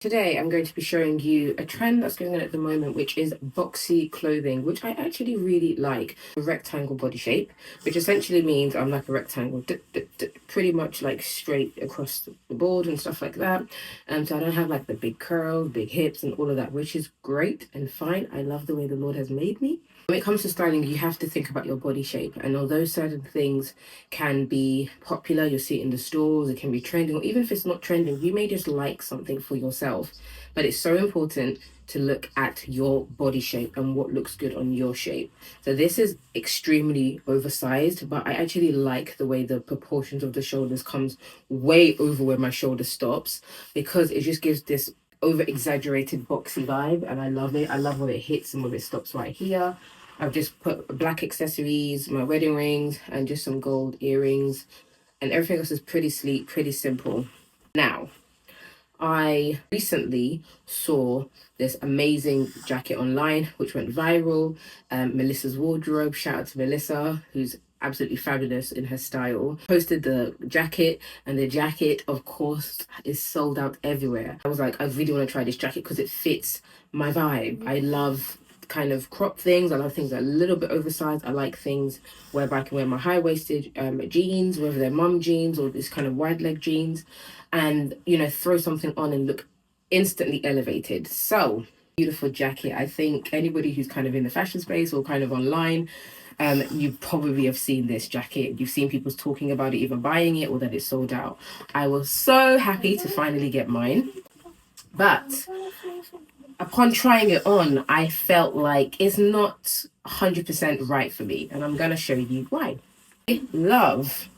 Today, I'm going to be showing you a trend that's going on at the moment, which is boxy clothing, which I actually really like. A rectangle body shape, which essentially means I'm like a rectangle, pretty much like straight across the board and stuff like that. And so I don't have like the big curls, big hips and all of that, which is great and fine. I love the way the Lord has made me. When it comes to styling, you have to think about your body shape. And although certain things can be popular, you'll see it in the stores, it can be trending, or even if it's not trending, you may just like something for yourself. But it's so important to look at your body shape and what looks good on your shape. So this is extremely oversized, but I actually like the way the proportions of the shoulders comes way over where my shoulder stops, because it just gives this over exaggerated boxy vibe, and I love it. I love when it hits and when it stops right here. I've just put black accessories, my wedding rings, and just some gold earrings. And everything else is pretty sleek, pretty simple. Now, I recently saw this amazing jacket online, which went viral. Melissa's wardrobe, shout out to Melissa, who's absolutely fabulous in her style. Posted the jacket, and the jacket, of course, is sold out everywhere. I was like, I really want to try this jacket because it fits my vibe. I love kind of crop things. I love things that are a little bit oversized. I like things whereby I can wear my high-waisted jeans, whether they're mum jeans or this kind of wide leg jeans, and throw something on and look instantly elevated. So beautiful jacket. I think anybody who's kind of in the fashion space or kind of online, you probably have seen this jacket. You've seen people talking about it, either buying it or that it's sold out. I was so happy to finally get mine, but upon trying it on, I felt like it's not 100% right for me, and I'm gonna show you why. I love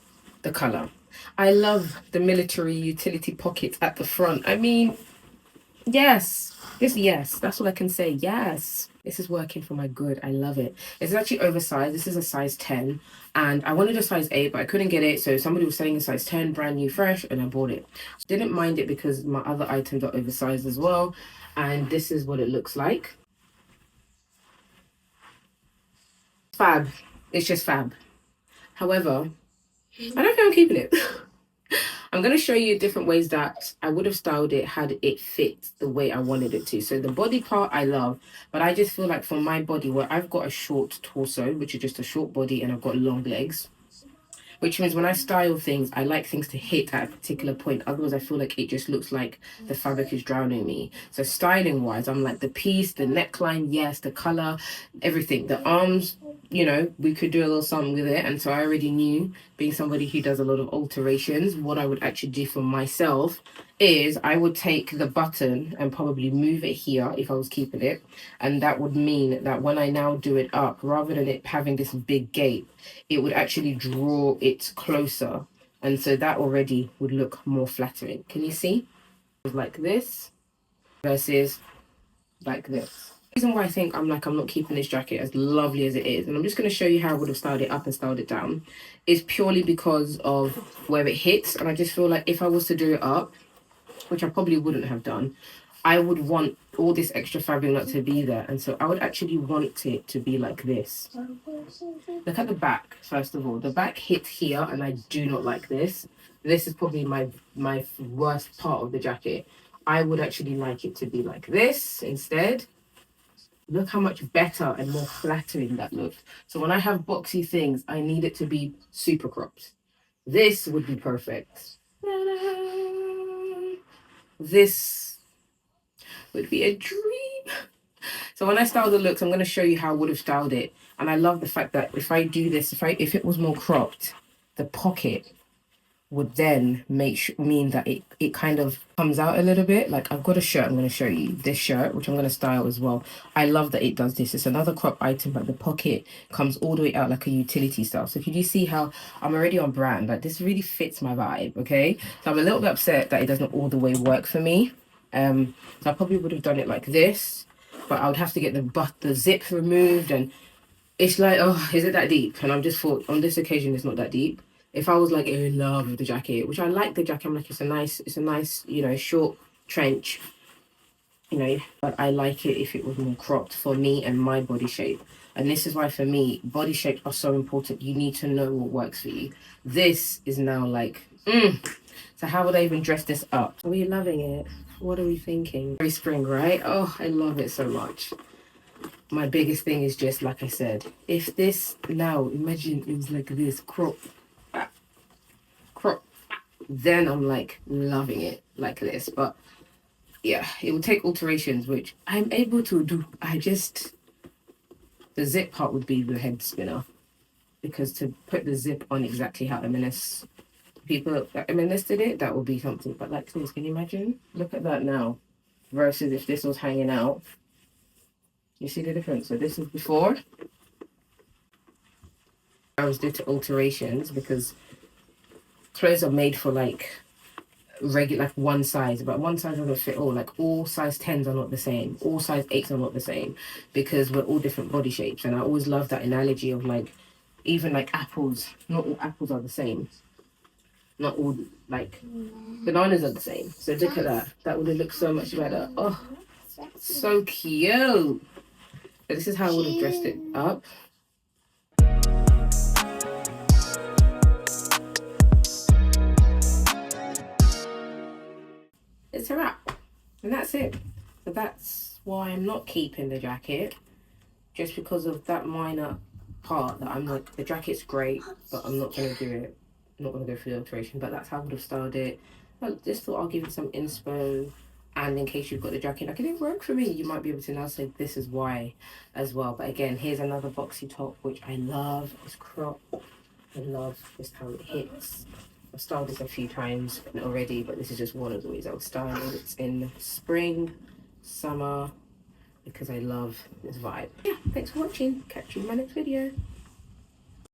the color. I love the military utility pockets at the front. I mean, yes, that's all I can say. Yes, this is working for my good. I love it. It's actually oversized. This is a size 10, and I wanted a size 8, but I couldn't get it. So somebody was selling a size 10, brand new, fresh, and I bought it. Didn't mind it because my other items are oversized as well. And this is what it looks like. Fab. It's just fab. However, I don't think I'm keeping it. I'm going to show you different ways that I would have styled it had it fit the way I wanted it to. So the body part I love, but I just feel like for my body, where I've got a short torso, which is just a short body, and I've got long legs, which means when I style things, I like things to hit at a particular point. Otherwise, I feel like it just looks like the fabric is drowning me. So styling wise, I'm like the piece, the neckline, yes, the color, everything. The arms, we could do a little something with it. And so I already knew, being somebody who does a lot of alterations, what I would actually do for myself is I would take the button and probably move it here if I was keeping it. And that would mean that when I now do it up, rather than it having this big gape, it would actually draw it closer. And so that already would look more flattering. Can you see? Like this versus like this. The reason why I think I'm not keeping this jacket, as lovely as it is, and I'm just going to show you how I would have styled it up and styled it down, is purely because of where it hits. And I just feel like if I was to do it up, which I probably wouldn't have done, I would want all this extra fabric not to be there. And so I would actually want it to be like this. Look at the back, first of all. The back hits here, and I do not like this. This is probably my worst part of the jacket. I would actually like it to be like this instead. Look how much better and more flattering that looked. So when I have boxy things, I need it to be super cropped. This would be perfect. This would be a dream. So when I style the looks, I'm going to show you how I would have styled it. And I love the fact that if I do this, if it was more cropped, the pocket would then mean that it kind of comes out a little bit. Like I've got a shirt I'm going to show you, this shirt, which I'm going to style as well. I love that it does this. It's another crop item, but the pocket comes all the way out like a utility style. So can you see how I'm already on brand? Like this really fits my vibe, okay? So I'm a little bit upset that it doesn't all the way work for me. So I probably would have done it like this, but I would have to get the zip removed, and it's like, oh, is it that deep? And I'm just thought on this occasion it's not that deep. If I was like in love with the jacket, which I like the jacket, I'm like, it's a nice, short trench, but I like it if it was more cropped for me and my body shape. And this is why for me, body shapes are so important. You need to know what works for you. This is now like, So how would I even dress this up? Are we loving it? What are we thinking? Very spring, right? Oh, I love it so much. My biggest thing is just, like I said, if this now, imagine it was like this, crop, crop, then I'm like loving it like this. But yeah, it will take alterations, which I'm able to do. The zip part would be the head spinner, because to put the zip on exactly how people that M&S did it, that would be something. But like this, can you imagine? Look at that now versus if this was hanging out. You see the difference? So this is before. I was due to alterations because clothes are made for like regular, like one size, but one size doesn't fit all. Like all size 10s are not the same, all size 8s are not the same, because we're all different body shapes. And I always love that analogy of like, even like apples, not all apples are the same, not all like bananas are the same. So look at that, that would have looked so much better. Oh, so cute. But this is how I would have dressed it up. It's a wrap, and that's it. So that's why I'm not keeping the jacket, just because of that minor part that I'm like, the jacket's great, but I'm not going to do it. I'm not going to go through the alteration, but that's how I would have styled it. I just thought I'll give you some inspo, and in case you've got the jacket like it didn't work for me, you might be able to now say this is why as well. But again, here's another boxy top, which I love. It's crop. I love just how it hits. I've styled this a few times already, but this is just one of the ways I would style it. It's in spring, summer, because I love this vibe. Yeah, thanks for watching. Catch you in my next video.